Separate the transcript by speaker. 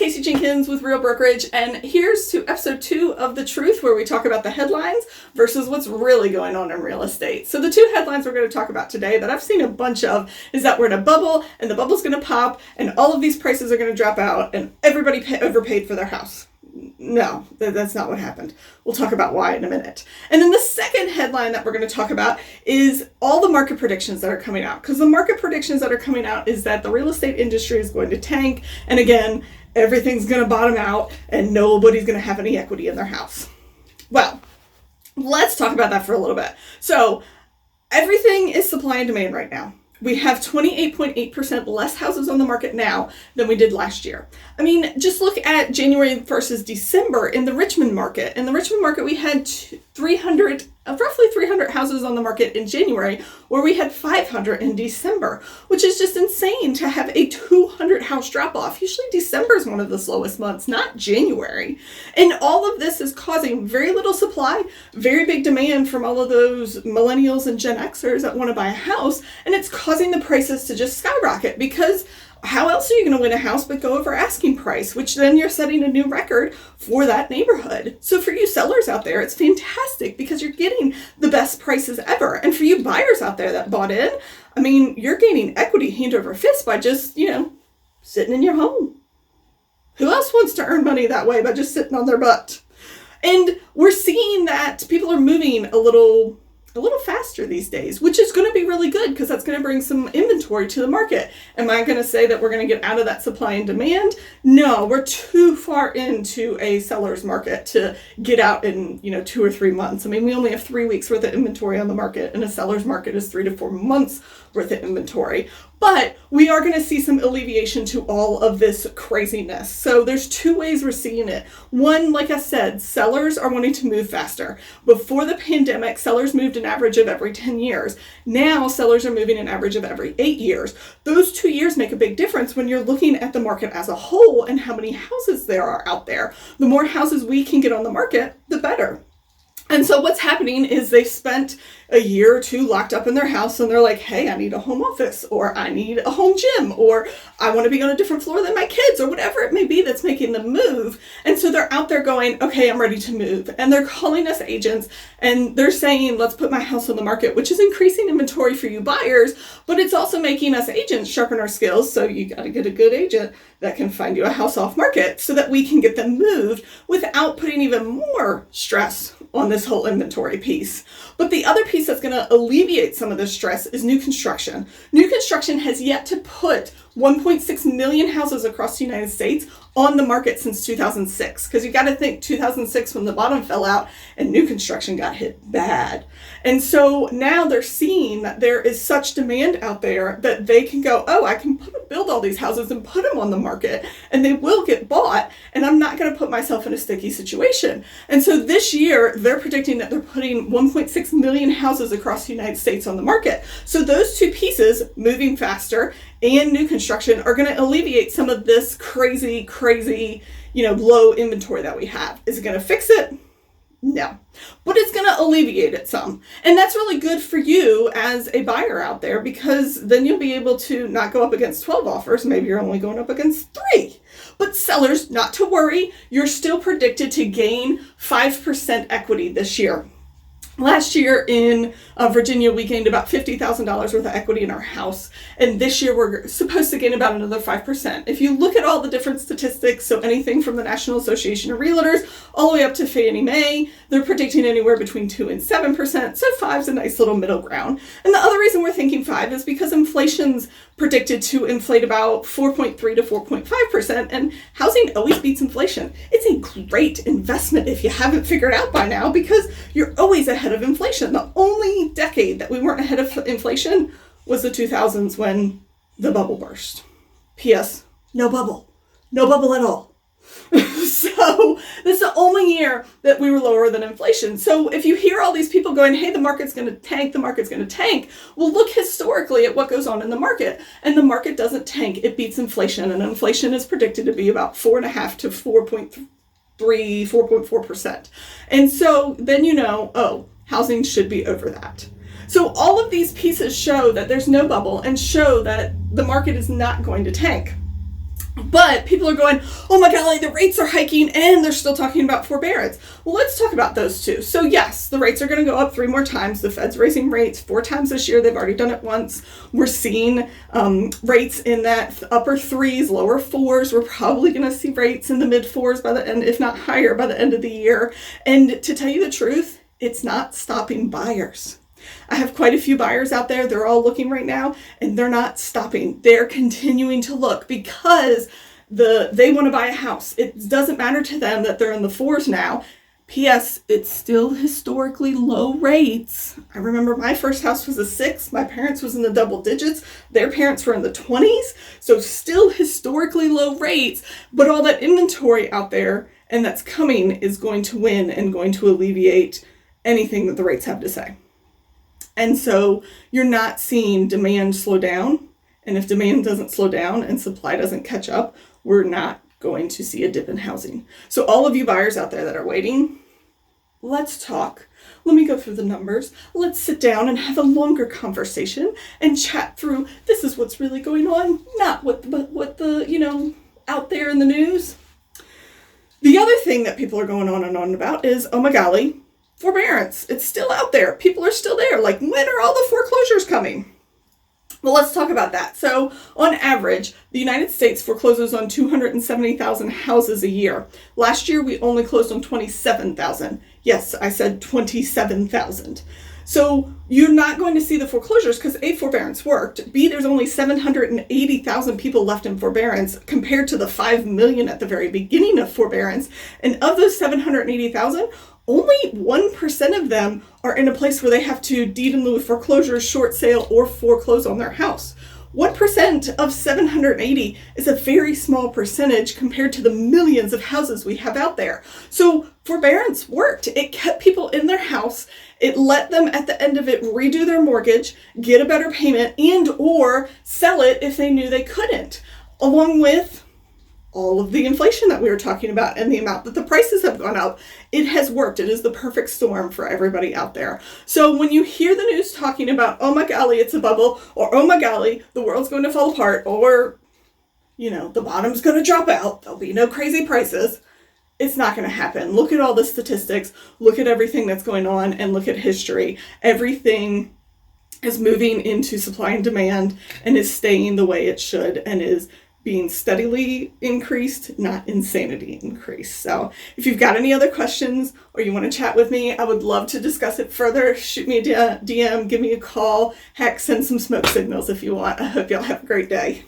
Speaker 1: Kacie Jenkins with Real Brokerage, and here's to episode 2 of The Truth, where we talk about the headlines versus what's really going on in real estate. So the two headlines we're going to talk about today that I've seen a bunch of is that we're in a bubble, and the bubble's going to pop, and all of these prices are going to drop out, and everybody overpaid for their house. No, that's not what happened. We'll talk about why in a minute. And then the second headline that we're going to talk about is all the market predictions that are coming out. Because the market predictions that are coming out is that the real estate industry is going to tank. And again, everything's going to bottom out and nobody's going to have any equity in their house. Well, let's talk about that for a little bit. So everything is supply and demand right now. We have 28.8% less houses on the market now than we did last year. I mean, just look at January versus December in the Richmond market. In the Richmond market, we had roughly 300 houses on the market in January, where we had 500 in December, which is just insane to have a 200 house drop off. Usually December is one of the slowest months, not January. And all of this is causing very little supply, very big demand from all of those millennials and Gen Xers that want to buy a house. And it's causing the prices to just skyrocket, because how else are you going to win a house but go over asking price, which then you're setting a new record for that neighborhood. So for you sellers out there, it's fantastic because you're getting the best prices ever. And for you buyers out there that bought in, I mean, you're gaining equity hand over fist by just, sitting in your home. Who else wants to earn money that way by just sitting on their butt? And we're seeing that people are moving a little faster these days, which is going to be really good because that's going to bring some inventory to the market. Am I going to say that we're going to get out of that supply and demand? No, we're too far into a seller's market to get out in, 2 or 3 months. I mean, we only have 3 weeks worth of inventory on the market, and a seller's market is 3 to 4 months worth of inventory. But we are going to see some alleviation to all of this craziness. So there's 2 ways we're seeing it. One, like I said, sellers are wanting to move faster. Before the pandemic, sellers moved an average of every 10 years. Now sellers are moving an average of every 8 years. Those 2 years make a big difference when you're looking at the market as a whole and how many houses there are out there. The more houses we can get on the market, the better. And so what's happening is they spent a year or 2 locked up in their house, and they're like, hey, I need a home office, or I need a home gym, or I want to be on a different floor than my kids, or whatever it may be that's making them move. And so they're out there going, okay, I'm ready to move. And they're calling us agents, and they're saying, let's put my house on the market, which is increasing inventory for you buyers, but it's also making us agents sharpen our skills. So you got to get a good agent that can find you a house off market so that we can get them moved without putting even more stress on this whole inventory piece. But the other piece that's going to alleviate some of this stress is new construction. New construction has yet to put 1.6 million houses across the United States on the market since 2006. Because you got to think 2006 when the bottom fell out and new construction got hit bad. And so now they're seeing that there is such demand out there that they can go, oh, I can build all these houses and put them on the market, and they will get bought, and I'm not going to put myself in a sticky situation. And so this year, they're predicting that they're putting 1.6 million houses across the United States on the market. So those 2 pieces, moving faster and new construction, are going to alleviate some of this crazy, low inventory that we have. Is it going to fix it? No, but it's going to alleviate it some. And that's really good for you as a buyer out there, because then you'll be able to not go up against 12 offers. Maybe you're only going up against 3. But sellers, not to worry, you're still predicted to gain 5% equity this year. Last year in Virginia, we gained about $50,000 worth of equity in our house. And this year, we're supposed to gain about another 5%. If you look at all the different statistics, so anything from the National Association of Realtors all the way up to Fannie Mae, they're predicting anywhere between 2 and 7%. So 5 is a nice little middle ground. And the other reason we're thinking 5 is because inflation's predicted to inflate about 4.3 to 4.5%. And housing always beats inflation. It's a great investment if you haven't figured out by now, because you're always ahead of inflation. The only decade that we weren't ahead of inflation was the 2000s when the bubble burst. P.S. No bubble at all. So this is the only year that we were lower than inflation. So if you hear all these people going, hey, the market's going to tank, well, look historically at what goes on in the market. And the market doesn't tank. It beats inflation. And inflation is predicted to be about 4.5 to 4.4%. And so then housing should be over that. So all of these pieces show that there's no bubble and show that the market is not going to tank. But people are going, oh my golly, the rates are hiking, and they're still talking about forbearance. Well, let's talk about those two. So yes, the rates are going to go up 3 more times. The Fed's raising rates 4 times this year. They've already done it once. We're seeing rates in that upper 3s, lower 4s. We're probably going to see rates in the mid 4s by the end, if not higher, by the end of the year. And to tell you the truth, it's not stopping buyers. I have quite a few buyers out there. They're all looking right now, and they're not stopping. They're continuing to look because they want to buy a house. It doesn't matter to them that they're in the 4s now. P.S. It's still historically low rates. I remember my first house was a 6. My parents was in the double digits. Their parents were in the 20s. So still historically low rates, but all that inventory out there and that's coming is going to win and going to alleviate anything that the rates have to say. And so you're not seeing demand slow down. And if demand doesn't slow down and supply doesn't catch up, we're not going to see a dip in housing. So all of you buyers out there that are waiting, let's talk. Let me go through the numbers. Let's sit down and have a longer conversation and chat through this is what's really going on, not what the out there in the news. The other thing that people are going on and on about is, oh my golly, forbearance. It's still out there. People are still there. Like, when are all the foreclosures coming? Well, let's talk about that. So on average, the United States forecloses on 270,000 houses a year. Last year, we only closed on 27,000. Yes, I said 27,000. So you're not going to see the foreclosures because A, forbearance worked. B, there's only 780,000 people left in forbearance compared to the 5 million at the very beginning of forbearance. And of those 780,000, only 1% of them are in a place where they have to deed in lieu of foreclosure, short sale, or foreclose on their house. 1% of 780 is a very small percentage compared to the millions of houses we have out there. So forbearance worked. It kept people in their house. It let them, at the end of it, redo their mortgage, get a better payment, and or sell it if they knew they couldn't, along with all of the inflation that we were talking about and the amount that the prices have gone up. It has worked. It is the perfect storm for everybody out there. So when you hear the news talking about, oh my golly, it's a bubble, or oh my golly, the world's going to fall apart, or, the bottom's going to drop out, there'll be no crazy prices, it's not going to happen. Look at all the statistics, look at everything that's going on, and look at history. Everything is moving into supply and demand and is staying the way it should and is being steadily increased, not insanity increased. So if you've got any other questions or you want to chat with me, I would love to discuss it further. Shoot me a DM, give me a call, heck, send some smoke signals if you want. I hope y'all have a great day.